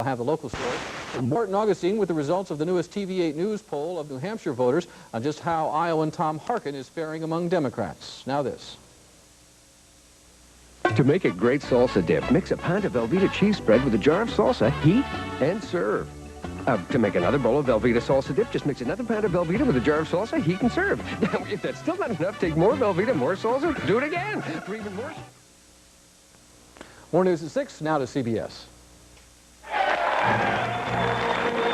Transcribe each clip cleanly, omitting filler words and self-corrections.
have the local story. Morton Augustine with the results of the newest TV8 News poll of New Hampshire voters on just how Iowan Tom Harkin is faring among Democrats. Now this. To make a great salsa dip, mix a pint of Velveeta cheese spread with a jar of salsa, heat, and serve. To make another bowl of Velveeta salsa dip, just mix another pound of Velveeta with a jar of salsa, heat, and serve. Now, if that's still not enough, take more Velveeta, more salsa, do it again for even more. More news at 6, now to CBS.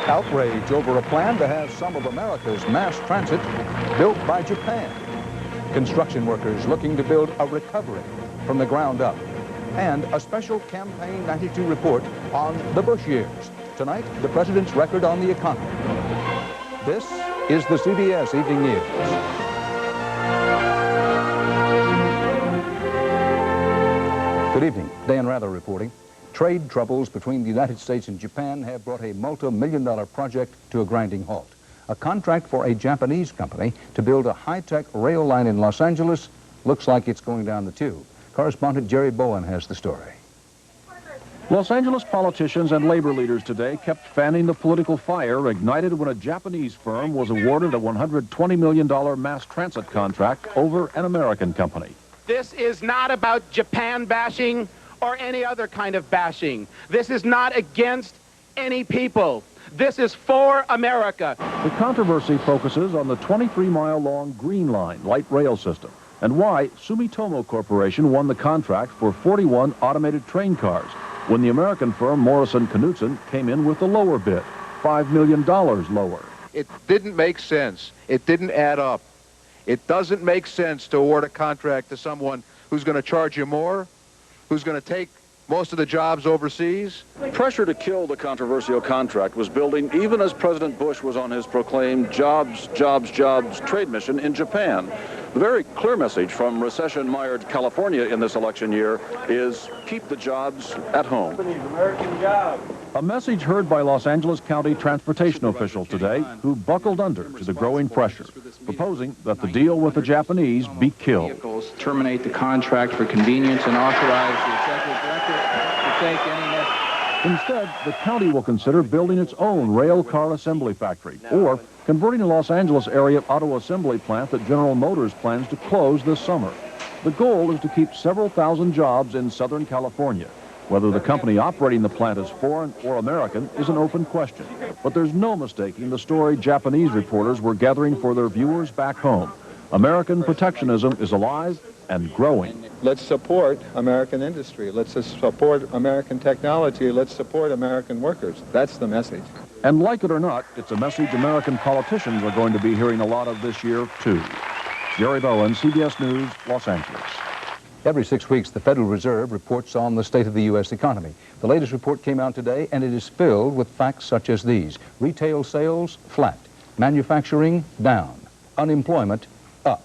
Outrage over a plan to have some of America's mass transit built by Japan. Construction workers looking to build a recovery from the ground up. And a special Campaign 92 report on the Bush years. Tonight, the president's record on the economy. This is the CBS Evening News. Good evening. Dan Rather reporting. Trade troubles between the United States and Japan have brought a multi-million-dollar project to a grinding halt. A contract for a Japanese company to build a high-tech rail line in Los Angeles looks like it's going down the tube. Correspondent Jerry Bowen has the story. Los Angeles politicians and labor leaders today kept fanning the political fire ignited when a Japanese firm was awarded a $120 million mass transit contract over an American company. This is not about Japan bashing or any other kind of bashing. This is not against any people. This is for America. The controversy focuses on the 23-mile-long Green Line light rail system and why Sumitomo Corporation won the contract for 41 automated train cars when the American firm Morrison Knudsen came in with the lower bid, $5 million lower. It didn't make sense. It didn't add up. It doesn't make sense to award a contract to someone who's going to charge you more, who's going to take most of the jobs overseas. Pressure to kill the controversial contract was building even as President Bush was on his proclaimed jobs, jobs, jobs trade mission in Japan. The very clear message from recession-mired California in this election year is keep the jobs at home. American jobs. A message heard by Los Angeles County transportation officials today who buckled under to the growing pressure, proposing that the deal with the Japanese be killed. Terminate the contract for convenience and authorize the executive director to take any necessary. Instead, the county will consider building its own rail car assembly factory or converting the Los Angeles area auto assembly plant that General Motors plans to close this summer. The goal is to keep several thousand jobs in Southern California. Whether the company operating the plant is foreign or American is an open question. But there's no mistaking the story Japanese reporters were gathering for their viewers back home. American protectionism is alive and growing. Let's support American industry. Let's support American technology. Let's support American workers. That's the message. And like it or not, it's a message American politicians are going to be hearing a lot of this year, too. Jerry Bowen, CBS News, Los Angeles. Every 6 weeks, the Federal Reserve reports on the state of the U.S. economy. The latest report came out today, and it is filled with facts such as these. Retail sales, flat. Manufacturing, down. Unemployment, up.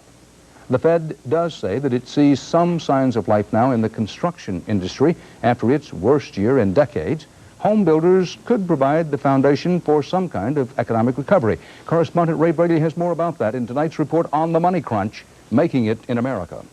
The Fed does say that it sees some signs of life now in the construction industry after its worst year in decades. Home builders could provide the foundation for some kind of economic recovery. Correspondent Ray Brady has more about that in tonight's report on the money crunch, making it in America.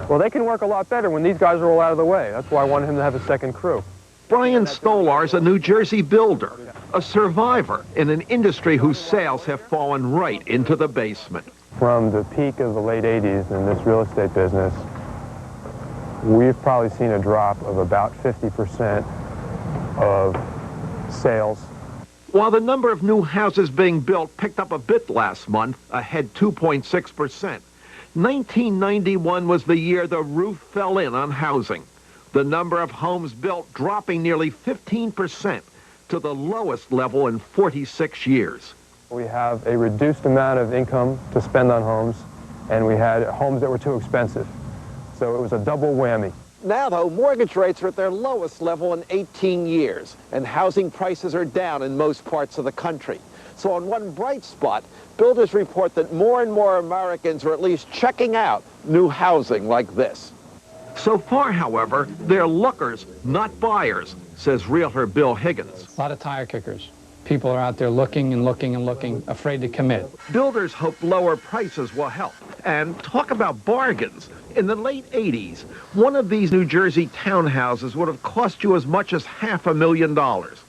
Well, they can work a lot better when these guys are all out of the way. That's why I wanted him to have a second crew. Brian Stolar's a New Jersey builder, a survivor in an industry whose sales have fallen right into the basement. From the peak of the late 80s in this real estate business, we've probably seen a drop of about 50% of sales. While the number of new houses being built picked up a bit last month, ahead 2.6%, 1991 was the year the roof fell in on housing. The number of homes built dropping nearly 15% to the lowest level in 46 years. We have a reduced amount of income to spend on homes, and we had homes that were too expensive. So it was a double whammy. Now, though, mortgage rates are at their lowest level in 18 years, and housing prices are down in most parts of the country. So on one bright spot, builders report that more and more Americans are at least checking out new housing like this. So far, however, they're lookers, not buyers, says realtor Bill Higgins. A lot of tire kickers. People are out there looking and looking and looking, afraid to commit. Builders hope lower prices will help, And talk about bargains. In the late 80s, one of these New Jersey townhouses would have cost you as much as $500,000.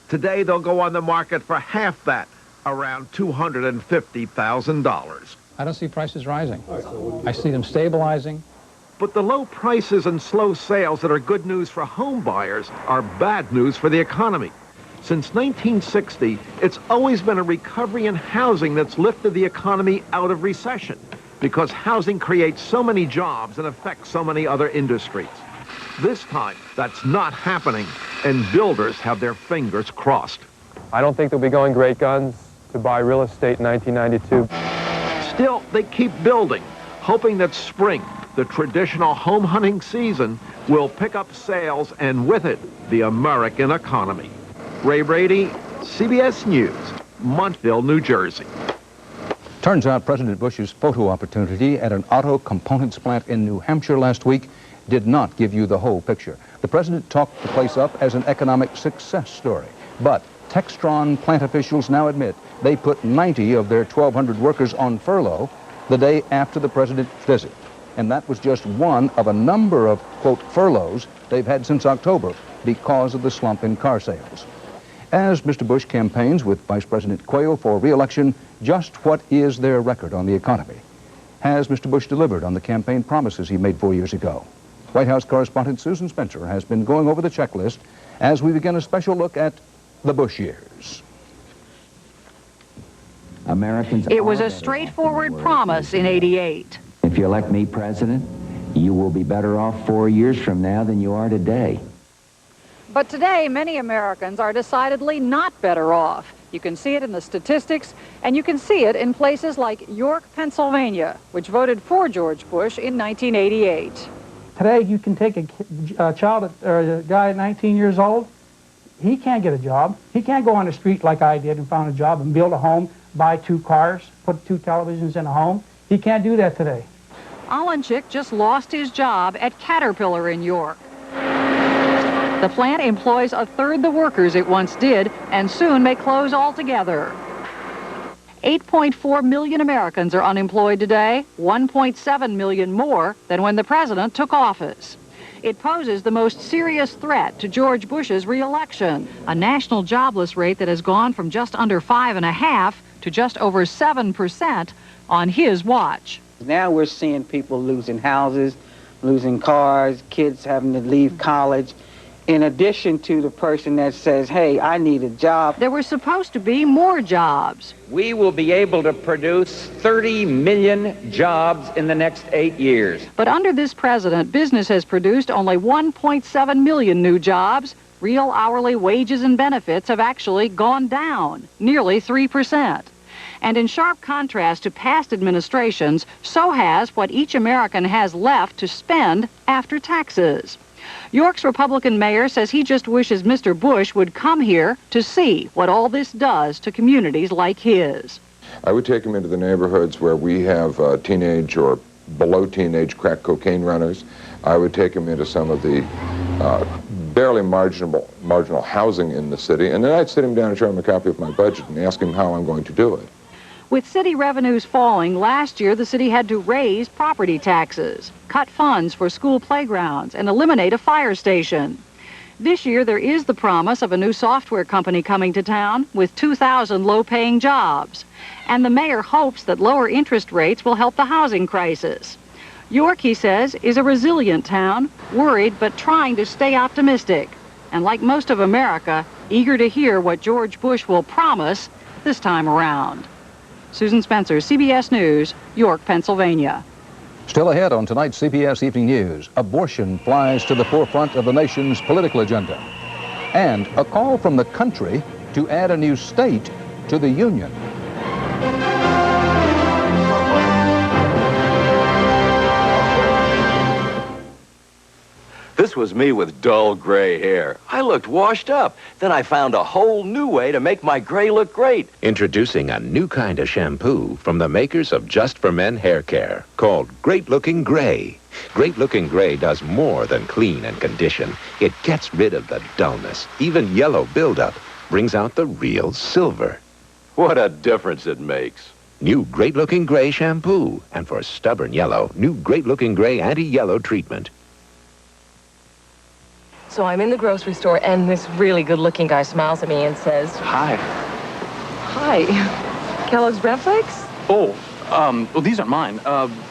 Today, they'll go on the market for half that, around $250,000. I don't see prices rising. I see them stabilizing. But the low prices and slow sales that are good news for home buyers are bad news for the economy. Since 1960, it's always been a recovery in housing that's lifted the economy out of recession, because housing creates so many jobs and affects so many other industries. This time, that's not happening, and builders have their fingers crossed. I don't think they'll be going great guns to buy real estate in 1992. Still, they keep building, hoping that spring, the traditional home hunting season, will pick up sales and with it, the American economy. Ray Brady, CBS News, Montville, New Jersey. Turns out President Bush's photo opportunity at an auto components plant in New Hampshire last week did not give you the whole picture. The president talked the place up as an economic success story. But Textron plant officials now admit they put 90 of their 1,200 workers on furlough the day after the president's visit. And that was just one of a number of, quote, furloughs they've had since October because of the slump in car sales. As Mr. Bush campaigns with Vice President Quayle for re-election, just what is their record on the economy? Has Mr. Bush delivered on the campaign promises he made 4 years ago? White House correspondent Susan Spencer has been going over the checklist as we begin a special look at the Bush years. It was a straightforward promise in '88. If you elect me president, you will be better off 4 years from now than you are today. But today, many Americans are decidedly not better off. You can see it in the statistics, and you can see it in places like York, Pennsylvania, which voted for George Bush in 1988. Today, you can take a child or a guy at 19 years old. He can't get a job. He can't go on the street like I did and found a job and build a home, buy 2 cars, put 2 televisions in a home. He can't do that today. Olenchik just lost his job at Caterpillar in York. The plant employs a third the workers it once did and soon may close altogether. 8.4 million Americans are unemployed today, 1.7 million more than when the president took office. It poses the most serious threat to George Bush's re-election, a national jobless rate that has gone from just under 5.5% to just over 7% on his watch. Now we're seeing people losing houses, losing cars, kids having to leave college, in addition to the person that says, hey, I need a job. There were supposed to be more jobs. We will be able to produce 30 million jobs in the next 8 years. But under this president, business has produced only 1.7 million new jobs. Real hourly wages and benefits have actually gone down, nearly 3%. And in sharp contrast to past administrations, so has what each American has left to spend after taxes. York's Republican mayor says he just wishes Mr. Bush would come here to see what all this does to communities like his. I would take him into the neighborhoods where we have teenage or below teenage crack cocaine runners. I would take him into some of the barely marginal housing in the city, and then I'd sit him down and show him a copy of my budget and ask him how I'm going to do it. With city revenues falling, last year the city had to raise property taxes, cut funds for school playgrounds, and eliminate a fire station. This year there is the promise of a new software company coming to town with 2,000 low-paying jobs. And the mayor hopes that lower interest rates will help the housing crisis. York, he says, is a resilient town, worried but trying to stay optimistic. And like most of America, eager to hear what George Bush will promise this time around. Susan Spencer, CBS News, York, Pennsylvania. Still ahead on tonight's CBS Evening News, abortion flies to the forefront of the nation's political agenda. And a call from the country to add a new state to the union. This was me with dull gray hair. I looked washed up. Then I found a whole new way to make my gray look great. Introducing a new kind of shampoo from the makers of Just for Men Hair Care called Great Looking Gray. Great Looking Gray does more than clean and condition. It gets rid of the dullness, even yellow buildup, brings out the real silver. What a difference it makes. New Great Looking Gray shampoo. And for stubborn yellow, new Great Looking Gray anti-yellow treatment. So I'm in the grocery store, and this really good-looking guy smiles at me and says, Hi. "Hi, Kellogg's Bran Flakes?" Oh, well, these aren't mine.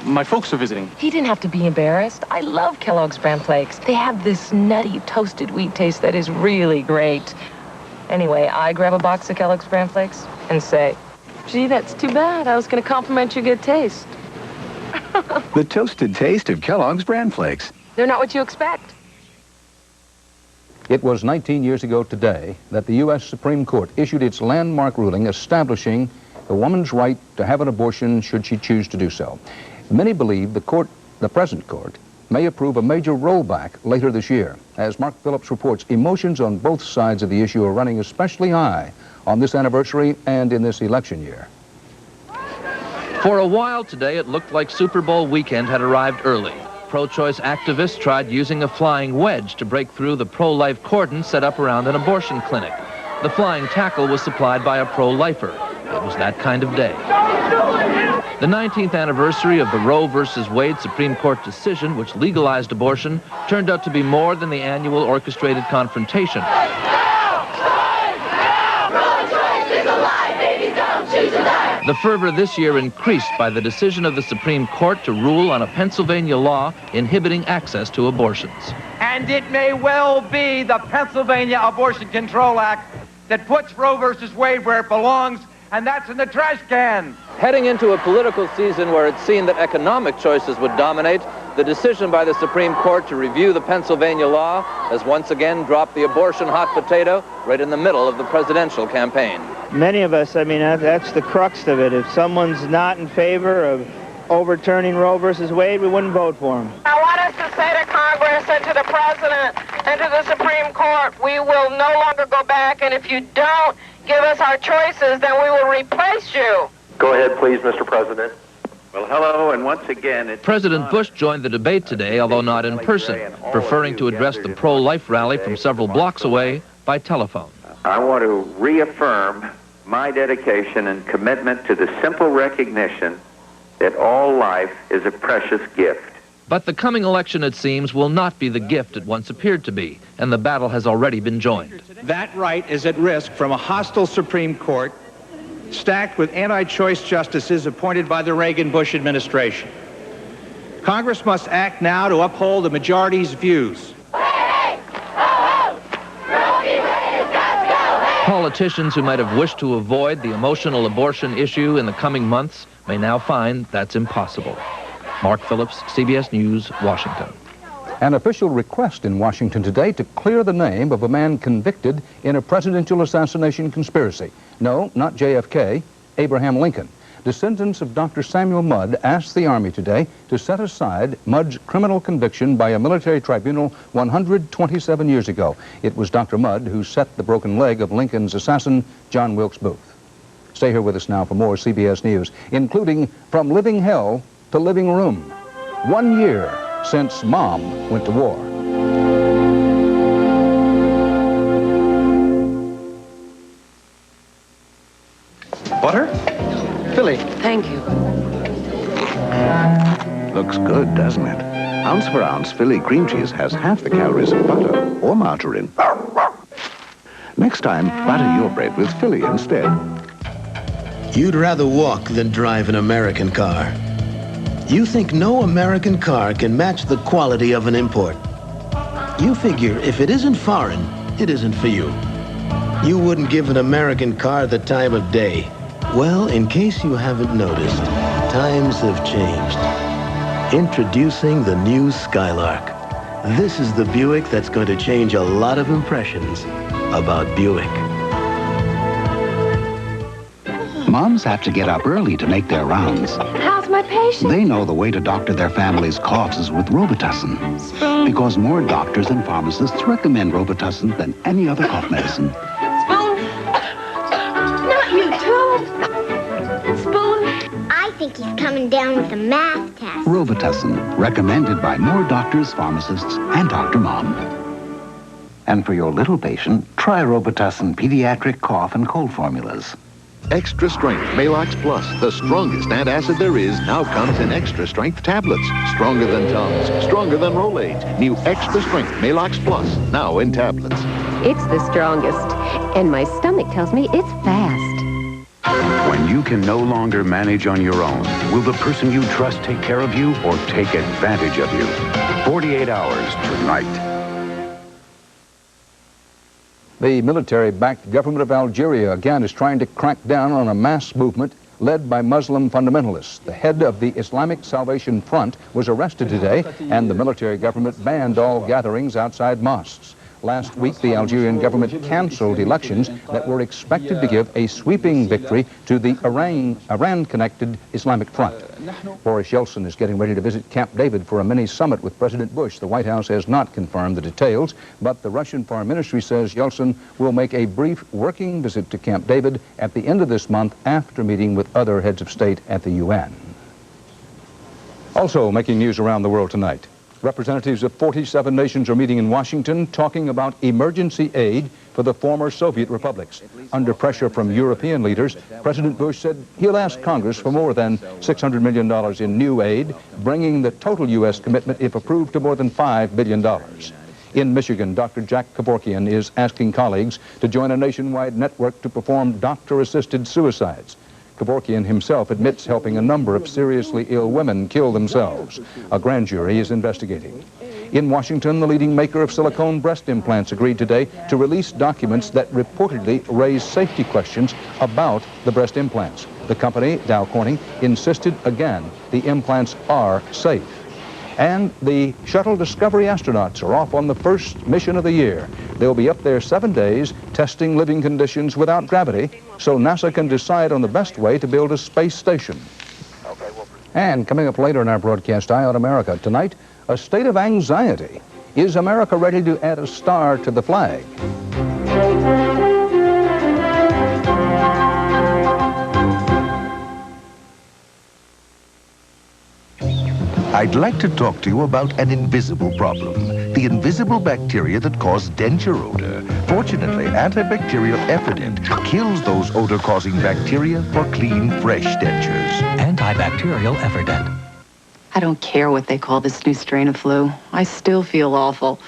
My folks are visiting. He didn't have to be embarrassed. I love Kellogg's Bran Flakes. They have this nutty, toasted wheat taste that is really great. Anyway, I grab a box of Kellogg's Bran Flakes and say, "Gee, that's too bad. I was going to compliment your good taste." The toasted taste of Kellogg's Bran Flakes. They're not what you expect. It was 19 years ago today that the U.S. Supreme Court issued its landmark ruling establishing the woman's right to have an abortion should she choose to do so. Many believe the present court, may approve a major rollback later this year. As Mark Phillips reports, emotions on both sides of the issue are running especially high on this anniversary and in this election year. For a while today, it looked like Super Bowl weekend had arrived early. Pro-choice activists tried using a flying wedge to break through the pro-life cordon set up around an abortion clinic. The flying tackle was supplied by a pro-lifer. It was that kind of day. The 19th anniversary of the Roe versus Wade Supreme Court decision, which legalized abortion, turned out to be more than the annual orchestrated confrontation. The fervor this year increased by the decision of the Supreme Court to rule on a Pennsylvania law inhibiting access to abortions. And it may well be the Pennsylvania Abortion Control Act that puts Roe versus Wade where it belongs, and that's in the trash can. Heading into a political season where it seemed that economic choices would dominate, the decision by the Supreme Court to review the Pennsylvania law has once again dropped the abortion hot potato right in the middle of the presidential campaign. Many of us, I mean, that's the crux of it. If someone's not in favor of overturning Roe versus Wade, we wouldn't vote for him. I want us to say to Congress and to the President and to the Supreme Court, we will no longer go back, and if you don't give us our choices, then we will replace you. Go ahead, please, Mr. President. Well, hello, and once again, President Bush joined the debate today, although not in person, preferring to address the pro-life rally from several blocks away by telephone. I want to reaffirm my dedication and commitment to the simple recognition that all life is a precious gift. But the coming election, it seems, will not be the gift it once appeared to be, and the battle has already been joined. That right is at risk from a hostile Supreme Court stacked with anti-choice justices appointed by the Reagan-Bush administration. Congress must act now to uphold the majority's views. Politicians who might have wished to avoid the emotional abortion issue in the coming months may now find that's impossible. Mark Phillips, CBS News, Washington. An official request in Washington today to clear the name of a man convicted in a presidential assassination conspiracy. No, not JFK, Abraham Lincoln. Descendants of Dr. Samuel Mudd asked the Army today to set aside Mudd's criminal conviction by a military tribunal 127 years ago. It was Dr. Mudd who set the broken leg of Lincoln's assassin, John Wilkes Booth. Stay here with us now for more CBS News, including From Living Hell to Living Room. 1 year since Mom went to war. Butter? Philly. Thank you. Looks good, doesn't it? Ounce for ounce, Philly cream cheese has half the calories of butter or margarine. Next time, butter your bread with Philly instead. You'd rather walk than drive an American car. You think no American car can match the quality of an import. You figure if it isn't foreign, it isn't for you. You wouldn't give an American car the time of day. Well, in case you haven't noticed, times have changed. Introducing the new Skylark. This is the Buick that's going to change a lot of impressions about Buick. Moms have to get up early to make their rounds. How's my patient? They know the way to doctor their family's coughs is with Robitussin. Spoon. Because more doctors and pharmacists recommend Robitussin than any other cough medicine. Spoon. Not you, too. Spoon. I think he's coming down with a math test. Robitussin, recommended by more doctors, pharmacists, and Dr. Mom. And for your little patient, try Robitussin pediatric cough and cold formulas. Extra Strength Maalox Plus, the strongest antacid there is, now comes in extra strength tablets. Stronger than Tums, stronger than Rolaids. New Extra Strength Maalox Plus, now in tablets. It's the strongest, and my stomach tells me it's fast. When you can no longer manage on your own, will the person you trust take care of you or take advantage of you? 48 hours tonight. The military-backed government of Algeria again is trying to crack down on a mass movement led by Muslim fundamentalists. The head of the Islamic Salvation Front was arrested today, and the military government banned all gatherings outside mosques. Last week, the Algerian government canceled elections that were expected to give a sweeping victory to the Iran-connected Islamic Front. Boris Yeltsin is getting ready to visit Camp David for a mini-summit with President Bush. The White House has not confirmed the details, but the Russian Foreign Ministry says Yeltsin will make a brief working visit to Camp David at the end of this month after meeting with other heads of state at the UN. Also making news around the world tonight. Representatives of 47 nations are meeting in Washington talking about emergency aid for the former Soviet republics. Under pressure from European leaders, President Bush said he'll ask Congress for more than $600 million in new aid, bringing the total U.S. commitment, if approved, to more than $5 billion. In Michigan, Dr. Jack Kevorkian is asking colleagues to join a nationwide network to perform doctor-assisted suicides. Kevorkian himself admits helping a number of seriously ill women kill themselves. A grand jury is investigating. In Washington, the leading maker of silicone breast implants agreed today to release documents that reportedly raise safety questions about the breast implants. The company, Dow Corning, insisted again the implants are safe. And the Shuttle Discovery astronauts are off on the first mission of the year. They'll be up there 7 days, testing living conditions without gravity, so NASA can decide on the best way to build a space station. And coming up later in our broadcast, Eye on America, tonight, a state of anxiety. Is America ready to add a star to the flag? I'd like to talk to you about an invisible problem, the invisible bacteria that cause denture odor. Fortunately, antibacterial Effident kills those odor-causing bacteria for clean, fresh dentures. Antibacterial Effident. I don't care what they call this new strain of flu. I still feel awful.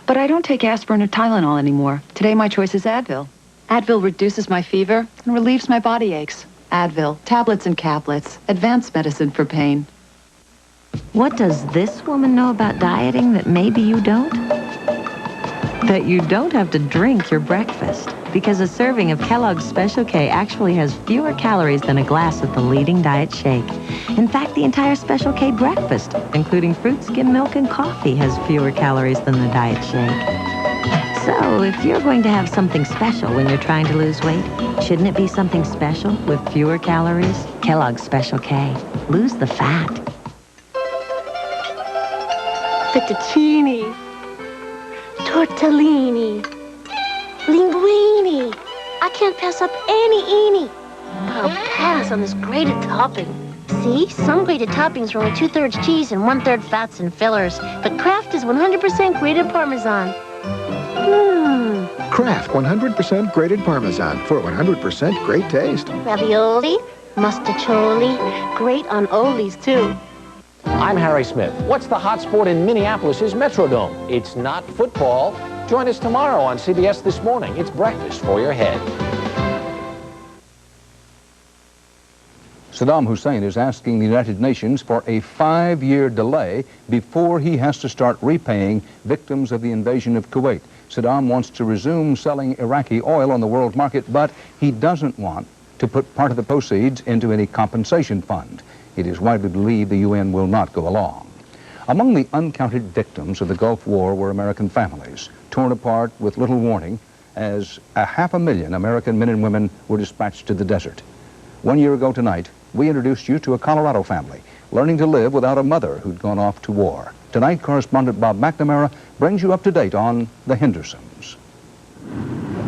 But I don't take aspirin or Tylenol anymore. Today my choice is Advil. Advil reduces my fever and relieves my body aches. Advil, tablets and caplets, advanced medicine for pain. What does this woman know about dieting that maybe you don't? That you don't have to drink your breakfast, because a serving of Kellogg's Special K actually has fewer calories than a glass of the leading diet shake. In fact, the entire Special K breakfast, including fruit, skim milk, and coffee, has fewer calories than the diet shake. So, if you're going to have something special when you're trying to lose weight, shouldn't it be something special with fewer calories? Kellogg's Special K. Lose the fat. Fettuccine, tortellini, linguine. I can't pass up any eeny. But I'll pass on this grated topping. See, some grated toppings are only 2/3 cheese and 1/3 fats and fillers. But Kraft is 100% grated Parmesan. Kraft 100% grated Parmesan for 100% great taste. Ravioli, mustacholi, great on Oli's too. I'm Harry Smith. What's the hot sport in Minneapolis' Metrodome? It's not football. Join us tomorrow on CBS This Morning. It's breakfast for your head. Saddam Hussein is asking the United Nations for a 5-year delay before he has to start repaying victims of the invasion of Kuwait. Saddam wants to resume selling Iraqi oil on the world market, but he doesn't want to put part of the proceeds into any compensation fund. It is widely believed the UN will not go along. Among the uncounted victims of the Gulf War were American families, torn apart with little warning as 500,000 American men and women were dispatched to the desert. 1 year ago tonight, we introduced you to a Colorado family learning to live without a mother who'd gone off to war. Tonight, correspondent Bob McNamara brings you up to date on the Hendersons.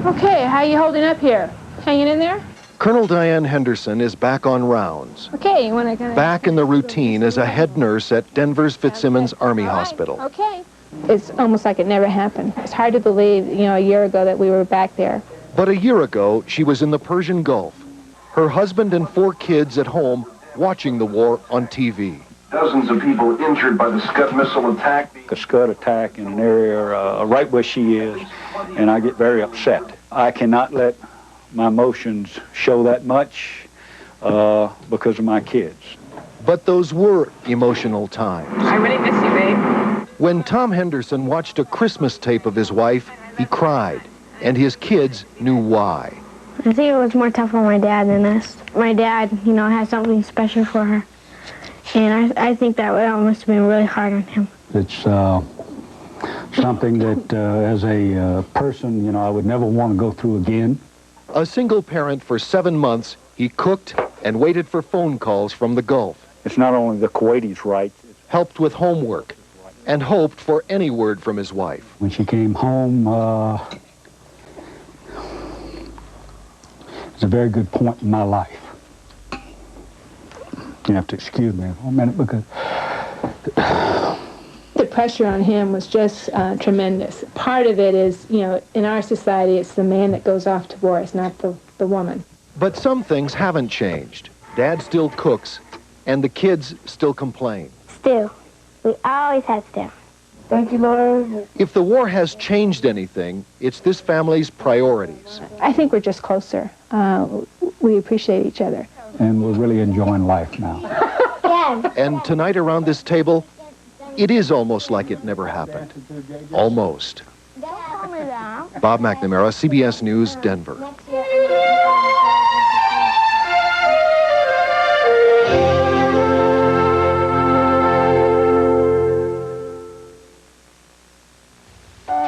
Okay, how you holding up here? Hanging in there? Colonel Diane Henderson is back on rounds. Okay, you want to kind of... Back in the routine as a head nurse at Denver's Fitzsimmons Army Hospital. Okay. It's almost like it never happened. It's hard to believe, a year ago that we were back there. But a year ago, she was in the Persian Gulf. her husband and 4 kids at home watching the war on TV. Dozens of people injured by the Scud missile attack. A Scud attack in an area right where she is, and I get very upset. I cannot let my emotions show that much because of my kids. But those were emotional times. I really miss you, babe. When Tom Henderson watched a Christmas tape of his wife, he cried, and his kids knew why. I think it was more tough on my dad than us. My dad, had something special for her. And I think that must have been really hard on him. It's something that, as a person, I would never want to go through again. A single parent for 7 months, he cooked and waited for phone calls from the Gulf. It's not only the Kuwaitis' right. Helped with homework and hoped for any word from his wife. When she came home, it's a very good point in my life. You have to excuse me for a minute because The pressure on him was just tremendous. Part of it is, in our society, it's the man that goes off to war, it's not the woman. But some things haven't changed. Dad still cooks, and the kids still complain. Stew. We always had stew. Thank you, Lord. If the war has changed anything, it's this family's priorities. I think we're just closer. We appreciate each other. And we're really enjoying life now. And tonight around this table, it is almost like it never happened. Almost. Bob McNamara, CBS News, Denver.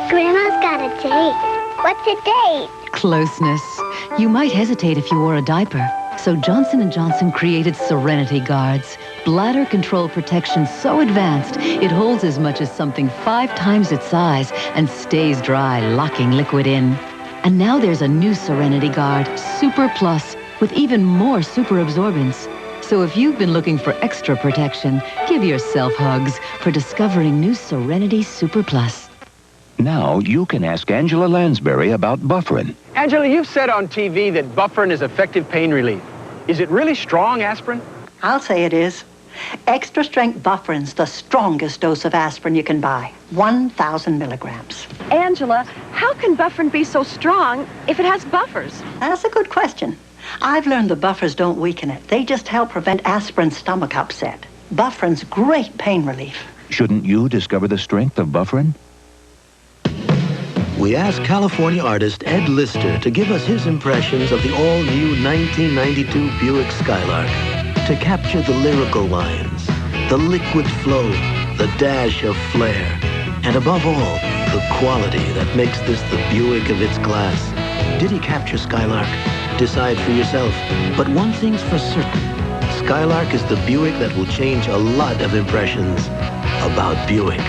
Grandma's got a date. What's a date? Closeness. You might hesitate if you wore a diaper. So Johnson & Johnson created Serenity Guards. Bladder control protection so advanced, it holds as much as something 5 times its size and stays dry, locking liquid in. And now there's a new Serenity Guard, Super Plus, with even more super absorbance. So if you've been looking for extra protection, give yourself hugs for discovering new Serenity Super Plus. Now you can ask Angela Lansbury about Bufferin. Angela, you've said on TV that Bufferin is effective pain relief. Is it really strong aspirin? I'll say it is. Extra strength Bufferin's the strongest dose of aspirin you can buy. 1,000 milligrams. Angela, how can Bufferin be so strong if it has buffers? That's a good question. I've learned the buffers don't weaken it. They just help prevent aspirin's stomach upset. Bufferin's great pain relief. Shouldn't you discover the strength of Bufferin? We asked California artist Ed Lister to give us his impressions of the all-new 1992 Buick Skylark, to capture the lyrical lines, the liquid flow, the dash of flair, and above all, the quality that makes this the Buick of its class. Did he capture Skylark? Decide for yourself. But one thing's for certain. Skylark is the Buick that will change a lot of impressions about Buick.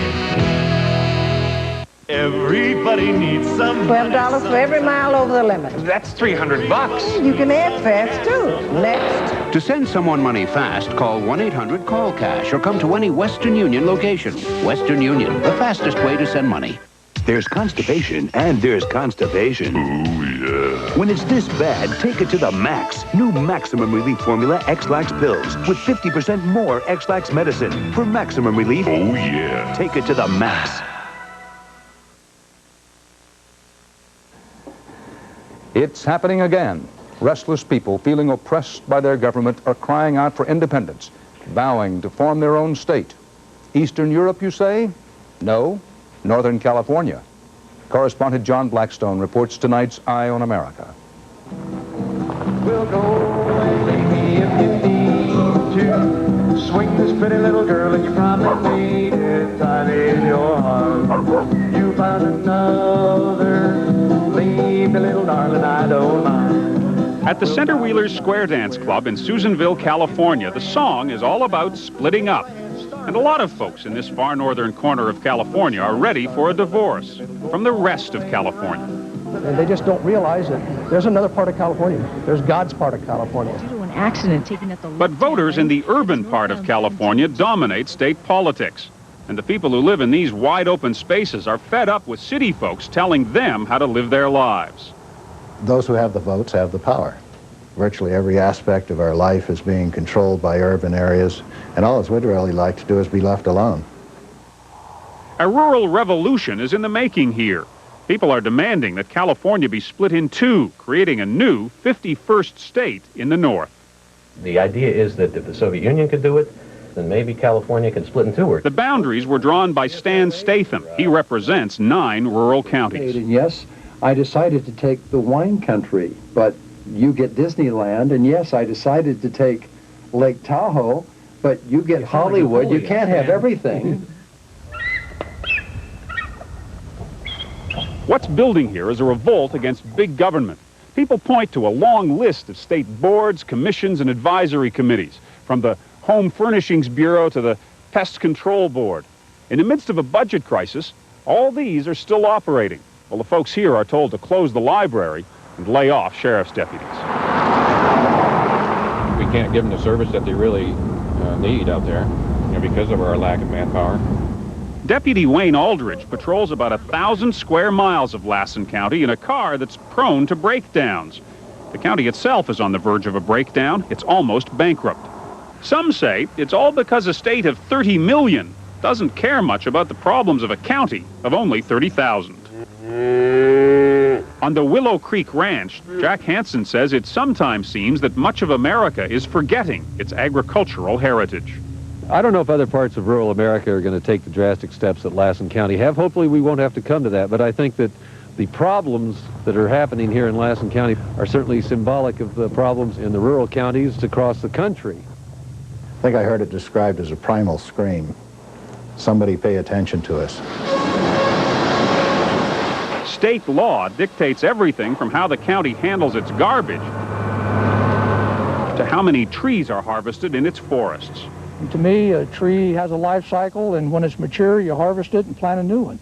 Everybody needs some $12 for every mile over the limit. That's $300. You can add fast, too. Next. To send someone money fast, call 1-800-CALL-CASH or come to any Western Union location. Western Union, the fastest way to send money. There's constipation and there's constipation. Oh, yeah. When it's this bad, take it to the max. New Maximum Relief Formula X-Lax pills with 50% more X-Lax medicine for maximum relief. Oh, yeah. Take it to the max. It's happening again. Restless people feeling oppressed by their government are crying out for independence, vowing to form their own state. Eastern Europe, you say? No, Northern California. Correspondent John Blackstone reports tonight's Eye on America. We'll go away if you need to. Swing this pretty little girl and you promised me it's time in your heart. You found another. Leave the little darling, I don't mind. At the Center Wheelers Square Dance Club in Susanville, California, the song is all about splitting up. And a lot of folks in this far northern corner of California are ready for a divorce from the rest of California. And they just don't realize that there's another part of California. There's God's part of California. Due to an accident taking at the But voters in the urban part of California dominate state politics. And the people who live in these wide-open spaces are fed up with city folks telling them how to live their lives. Those who have the votes have the power. virtually every aspect of our life is being controlled by urban areas, and all we'd really like to do is be left alone. A rural revolution is in the making here. People are demanding that California be split in two, creating a new 51st state in the north. The idea is that if the Soviet Union could do it, then maybe California can split in two. The boundaries were drawn by Stan Statham. He represents 9 rural counties. And yes, I decided to take the wine country, but you get Disneyland, and yes, I decided to take Lake Tahoe, but you get Hollywood. You can't have everything. What's building here is a revolt against big government. People point to a long list of state boards, commissions, and advisory committees, from the Home Furnishings Bureau to the Pest Control Board. In the midst of a budget crisis, all these are still operating. Well, the folks here are told to close the library and lay off sheriff's deputies. We can't give them the service that they really need out there, because of our lack of manpower. Deputy Wayne Aldridge patrols about 1,000 square miles of Lassen County in a car that's prone to breakdowns. The county itself is on the verge of a breakdown. It's almost bankrupt. Some say it's all because a state of 30 million doesn't care much about the problems of a county of only 30,000. On the Willow Creek Ranch, Jack Hansen says it sometimes seems that much of America is forgetting its agricultural heritage. I don't know if other parts of rural America are going to take the drastic steps that Lassen County have. Hopefully we won't have to come to that, but I think that the problems that are happening here in Lassen County are certainly symbolic of the problems in the rural counties across the country. I think I heard it described as a primal scream. Somebody pay attention to us. State law dictates everything from how the county handles its garbage to how many trees are harvested in its forests. To me, a tree has a life cycle, and when it's mature, you harvest it and plant a new one.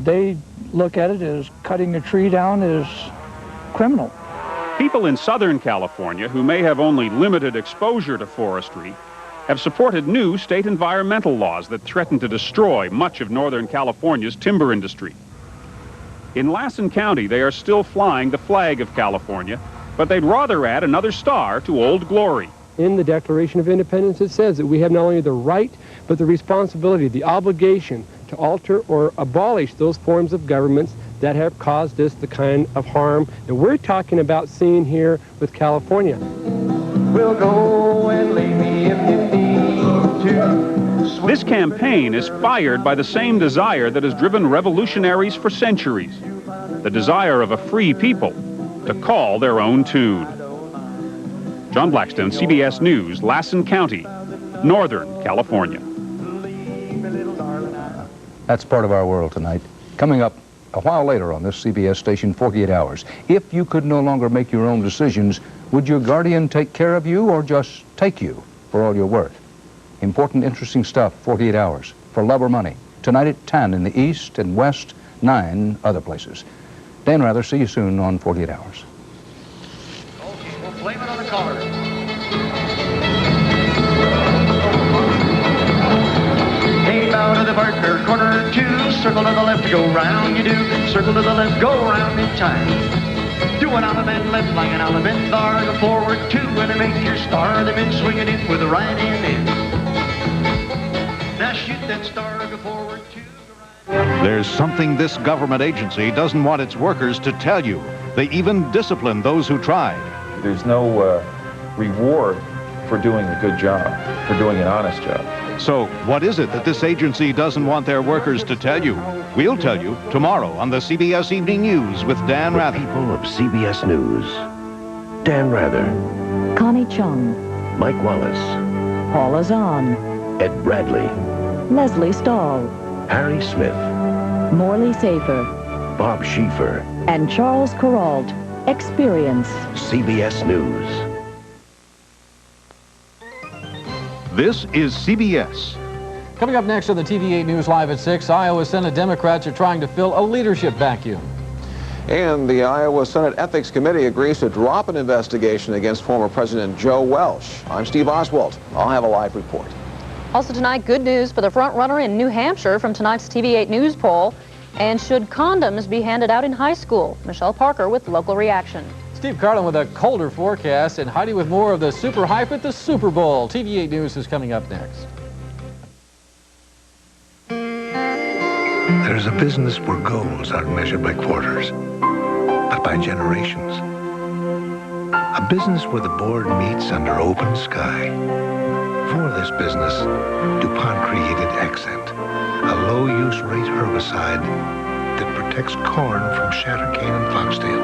They look at it as cutting a tree down is criminal. People in Southern California who may have only limited exposure to forestry have supported new state environmental laws that threaten to destroy much of Northern California's timber industry. In Lassen County, they are still flying the flag of California, but they'd rather add another star to Old Glory. In the Declaration of Independence, it says that we have not only the right, but the responsibility, the obligation to alter or abolish those forms of governments that have caused us the kind of harm that we're talking about seeing here with California. We'll go and lay me if you need to. This campaign is fired by the same desire that has driven revolutionaries for centuries, the desire of a free people to call their own tune. John Blackstone, CBS News, Lassen County, Northern California. That's part of our world tonight. Coming up a while later on this CBS station, 48 Hours. If you could no longer make your own decisions, would your guardian take care of you or just take you for all you're worth? Important, interesting stuff, 48 Hours, for love or money. Tonight at 10 in the East and West, 9 other places. Dan Rather, see you soon on 48 Hours. Okay, we'll flame it on the collar. Hey, bow to the Barker, corner 2, circle to the left, go round, you do. Circle to the left, go round in time. Do an element, left like an element, there, go forward 2, and to make your star, they've been swinging it with the right hand in. Now shoot that star, go forward 2. There's something this government agency doesn't want its workers to tell you. They even discipline those who tried. There's no reward for doing a good job, for doing an honest job. So what is it that this agency doesn't want their workers to tell you? We'll tell you tomorrow on the CBS Evening News with Dan Rather. People of CBS News. Dan Rather. Connie Chung. Mike Wallace. Paula Zahn. Ed Bradley. Leslie Stahl. Harry Smith. Morley Safer. Bob Schieffer. And Charles Kuralt. Experience. CBS News. This is CBS. Coming up next on the TV8 News Live at 6, Iowa Senate Democrats are trying to fill a leadership vacuum. And the Iowa Senate Ethics Committee agrees to drop an investigation against former President Joe Welch. I'm Steve Oswald. I'll have a live report. Also tonight, good news for the front-runner in New Hampshire from tonight's TV8 News poll. And should condoms be handed out in high school? Michelle Parker with local reaction. Steve Carlin with a colder forecast, and Heidi with more of the super hype at the Super Bowl. TV8 News is coming up next. There's a business where goals aren't measured by quarters, but by generations. A business where the board meets under open sky. For this business, DuPont created Accent, a low-use rate herbicide that protects corn from shattercane and foxtail,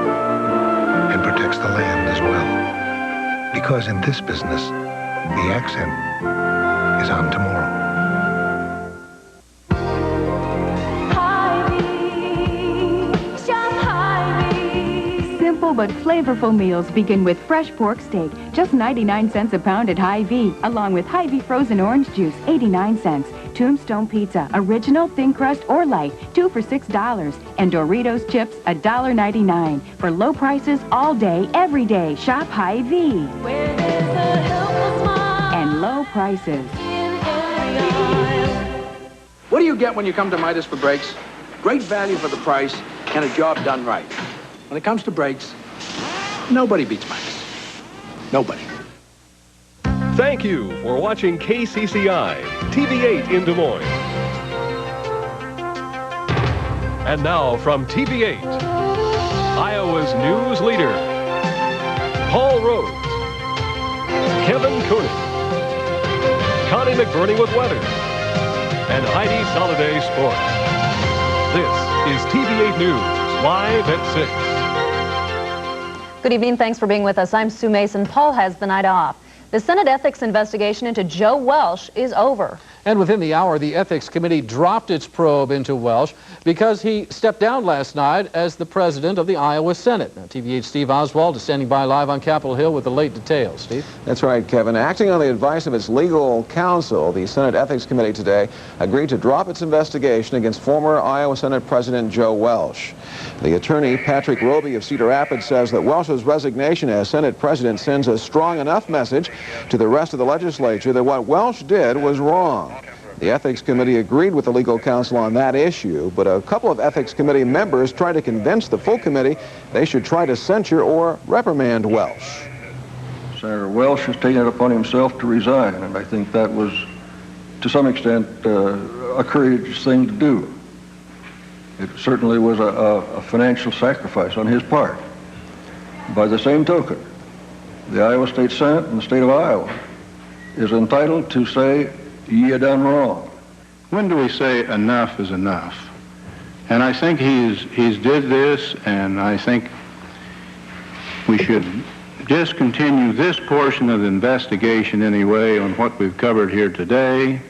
and protects the land as well. Because in this business, the accent is on tomorrow. Simple but flavorful meals begin with fresh pork steak, just 99 cents a pound at Hy-Vee, along with Hy-Vee frozen orange juice, 89 cents. Tombstone pizza, original, thin crust, or light, 2 for $6. And Doritos chips, $1.99. For low prices all day, every day, shop Hy-Vee. And low prices. What do you get when you come to Midas for brakes? Great value for the price and a job done right. When it comes to brakes, nobody beats Midas. Nobody. Thank you for watching KCCI, TV8 in Des Moines. And now from TV8, Iowa's news leader, Paul Rhodes, Kevin Koenig, Connie McBurney with weather, and Heidi Soliday sports. This is TV8 News, live at 6. Good evening. Thanks for being with us. I'm Sue Mason. Paul has the night off. The Senate ethics investigation into Joe Welsh is over. And within the hour, the Ethics Committee dropped its probe into Welsh because he stepped down last night as the president of the Iowa Senate. Now, TV8's Steve Oswald is standing by live on Capitol Hill with the late details. Steve? That's right, Kevin. Acting on the advice of its legal counsel, the Senate Ethics Committee today agreed to drop its investigation against former Iowa Senate President Joe Welsh. The attorney, Patrick Roby of Cedar Rapids, says that Welsh's resignation as Senate president sends a strong enough message to the rest of the legislature that what Welsh did was wrong. The Ethics Committee agreed with the legal counsel on that issue, but a couple of Ethics Committee members tried to convince the full committee they should try to censure or reprimand Welsh. Senator Welsh has taken it upon himself to resign, and I think that was, to some extent, a courageous thing to do. It certainly was a financial sacrifice on his part. By the same token, the Iowa State Senate and the state of Iowa is entitled to say, "You done wrong." When do we say enough is enough? And I think he's did this, and I think we should discontinue this portion of the investigation anyway on what we've covered here today.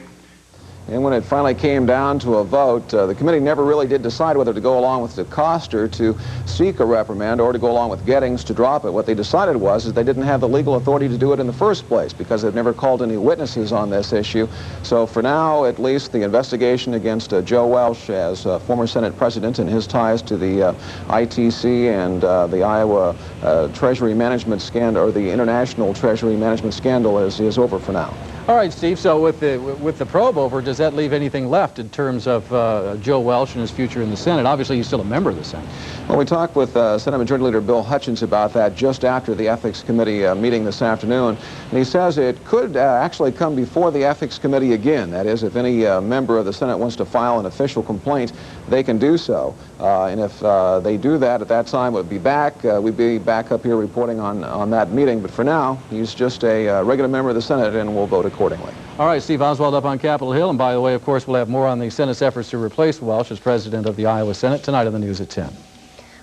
And when it finally came down to a vote, the committee never really did decide whether to go along with DeCoster to seek a reprimand or to go along with Gettings to drop it. What they decided was that they didn't have the legal authority to do it in the first place because they've never called any witnesses on this issue. So for now, at least, the investigation against Joe Welsh as former Senate president and his ties to the ITC and the Iowa Treasury Management scandal, or the International Treasury Management scandal, is over for now. All right, Steve, so with the probe over, does that leave anything left in terms of Joe Welsh and his future in the Senate? Obviously, he's still a member of the Senate. Well, we talked with Senate Majority Leader Bill Hutchins about that just after the Ethics Committee meeting this afternoon, and he says it could actually come before the Ethics Committee again. That is, if any member of the Senate wants to file an official complaint, they can do so. And if they do that, at that time, we'd be back up here reporting on that meeting. But for now, he's just a regular member of the Senate, and we'll vote accordingly. All right, Steve Oswald up on Capitol Hill. And by the way, of course, we'll have more on the Senate's efforts to replace Welsh as president of the Iowa Senate tonight on the news at 10.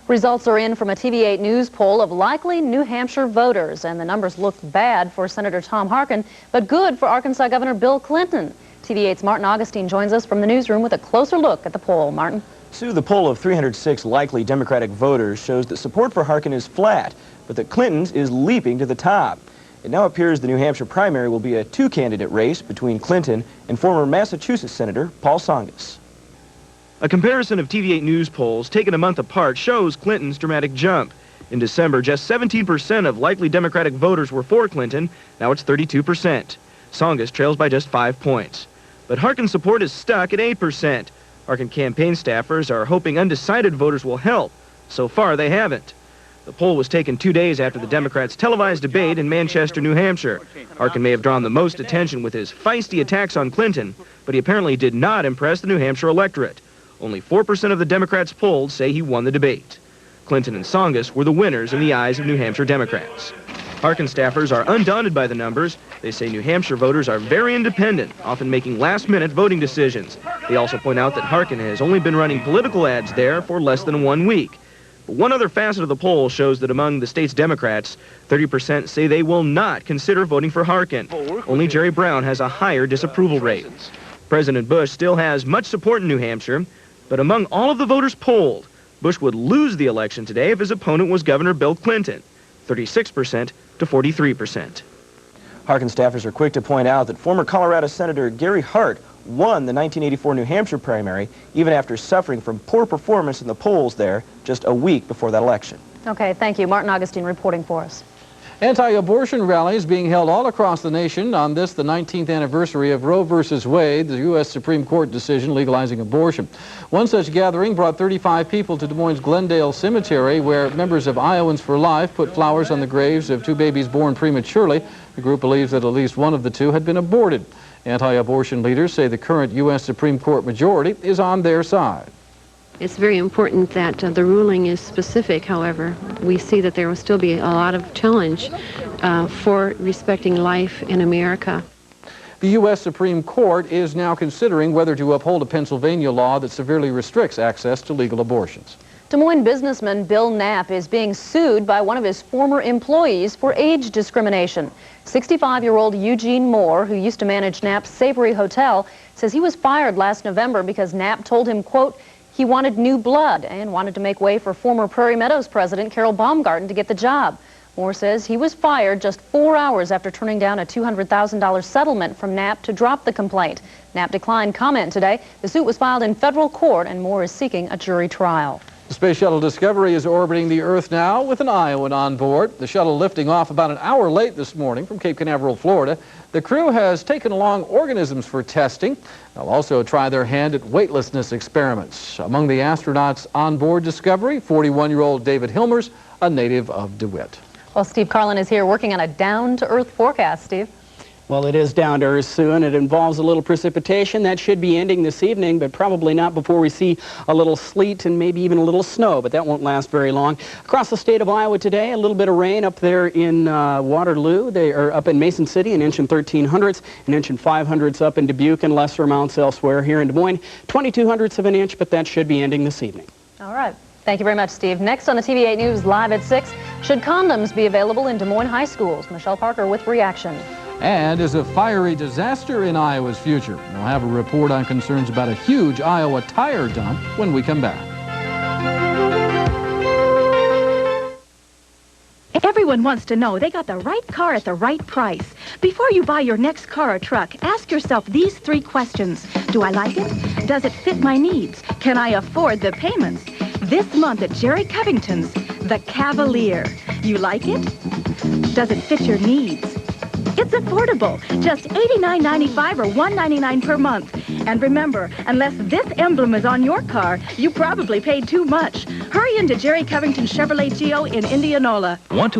Results are in from a TV8 News poll of likely New Hampshire voters, and the numbers look bad for Senator Tom Harkin, but good for Arkansas Governor Bill Clinton. TV8's Martin Augustine joins us from the newsroom with a closer look at the poll. Martin? Sue, the poll of 306 likely Democratic voters shows that support for Harkin is flat, but that Clinton's is leaping to the top. It now appears the New Hampshire primary will be a two-candidate race between Clinton and former Massachusetts Senator Paul Tsongas. A comparison of TV8 News polls taken a month apart shows Clinton's dramatic jump. In December, just 17% of likely Democratic voters were for Clinton. Now it's 32%. Tsongas trails by just 5 points. But Harkin's support is stuck at 8%. Harkin campaign staffers are hoping undecided voters will help. So far, they haven't. The poll was taken 2 days after the Democrats' televised debate in Manchester, New Hampshire. Harkin may have drawn the most attention with his feisty attacks on Clinton, but he apparently did not impress the New Hampshire electorate. Only 4% of the Democrats polled say he won the debate. Clinton and Tsongas were the winners in the eyes of New Hampshire Democrats. Harkin staffers are undaunted by the numbers. They say New Hampshire voters are very independent, often making last-minute voting decisions. They also point out that Harkin has only been running political ads there for less than 1 week. But one other facet of the poll shows that among the state's Democrats, 30% say they will not consider voting for Harkin. Only Jerry Brown has a higher disapproval rate. President Bush still has much support in New Hampshire, but among all of the voters polled, Bush would lose the election today if his opponent was Governor Bill Clinton, 36% to 43%. Harkin staffers are quick to point out that former Colorado Senator Gary Hart won the 1984 New Hampshire primary, even after suffering from poor performance in the polls there just a week before that election. Okay, thank you. Martin Augustine reporting for us. Anti-abortion rallies being held all across the nation on this, the 19th anniversary of Roe v. Wade, the U.S. Supreme Court decision legalizing abortion. One such gathering brought 35 people to Des Moines' Glendale Cemetery, where members of Iowans for Life put flowers on the graves of 2 babies born prematurely. The group believes that at least one of the 2 had been aborted. Anti-abortion leaders say the current U.S. Supreme Court majority is on their side. It's very important that the ruling is specific. However, we see that there will still be a lot of challenge for respecting life in America. The U.S. Supreme Court is now considering whether to uphold a Pennsylvania law that severely restricts access to legal abortions. Des Moines businessman Bill Knapp is being sued by one of his former employees for age discrimination. 65-year-old Eugene Moore, who used to manage Knapp's Savory Hotel, says he was fired last November because Knapp told him, quote, he wanted new blood and wanted to make way for former Prairie Meadows president Carol Baumgarten to get the job. Moore says he was fired just 4 hours after turning down a $200,000 settlement from Knapp to drop the complaint. Knapp declined comment today. The suit was filed in federal court, and Moore is seeking a jury trial. The Space Shuttle Discovery is orbiting the Earth now with an Iowan on board. The shuttle lifting off about an hour late this morning from Cape Canaveral, Florida. The crew has taken along organisms for testing. They'll also try their hand at weightlessness experiments. Among the astronauts on board Discovery, 41-year-old David Hilmers, a native of DeWitt. Well, Steve Carlin is here working on a down-to-earth forecast. Steve? Well, it is down to earth soon. It involves a little precipitation. That should be ending this evening, but probably not before we see a little sleet and maybe even a little snow, but that won't last very long. Across the state of Iowa today, a little bit of rain up there in Waterloo. They are up in Mason City, an inch in 1300ths, an inch in 500ths up in Dubuque, and lesser amounts elsewhere here in Des Moines. 2200ths of an inch, but that should be ending this evening. All right. Thank you very much, Steve. Next on the TV8 News Live at 6, should condoms be available in Des Moines high schools? Michelle Parker with reaction. And is a fiery disaster in Iowa's future? We'll have a report on concerns about a huge Iowa tire dump when we come back. Everyone wants to know they got the right car at the right price. Before you buy your next car or truck, ask yourself these 3 questions. Do I like it? Does it fit my needs? Can I afford the payments? This month at Jerry Covington's, the Cavalier. You like it? Does it fit your needs? It's affordable, just $89.95 or $199 per month. And remember, unless this emblem is on your car, you probably paid too much. Hurry into Jerry Covington Chevrolet Geo in Indianola. Want to